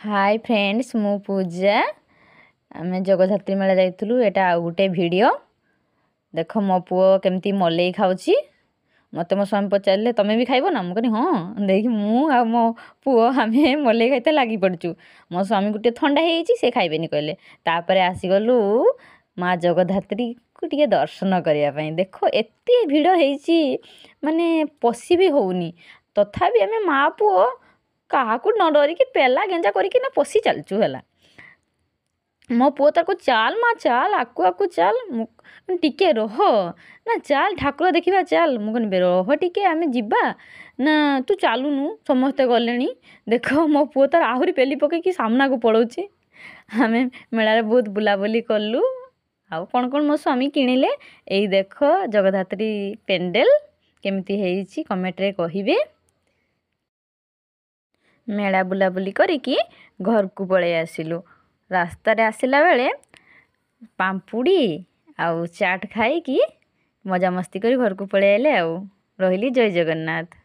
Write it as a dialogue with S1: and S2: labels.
S1: Hi friends मु पूजा आम जगधात्री मेला जाइलु। एटा आउ गोटे वीडियो देख मो पुओ केमती मलई खाऊची। मत मो स्वामी पचारे तुम्हें भी खाइब ना मुझे हाँ देख मो पुओ आम मलई खाइते लगी पड़चु। मो स्वामी गोटे थंडा से खाइबेनि कहले तापर आसीगलु माँ जगधात्री को टिके दर्शन करने। देख एत भिड़ होती माने पशि भी होनी तथापि आम माँ पुओ क्या न डरिकी पेला गेंजा करके पशि चलचु है। मो पुओ तार चाल माँ चाल आकु आकु चाल टिके रह ना चाल ठाकुर देखा चाल मुझे रह टिके आम जीवा ना तू चलुनु समस्ते गले। देख मो पुओ तार आहरी पेली पकईकि सामना को पड़ोची। आम मेलार बहुत बुलाबुली कलु। आउ कौन कौन मो स्वामी किणिले यही देख जगधात्री पेंडेल केमती है कमेंट रे कहिबे। मेला बुलाबुली करिकी घर को पलि आसिलु। रास्ता रे आसिला बेले पाम्पुड़ी आउ चाट खाई कि मजा मस्ती करी घर को पलि आइले। आउ रहिली। जय जगन्नाथ।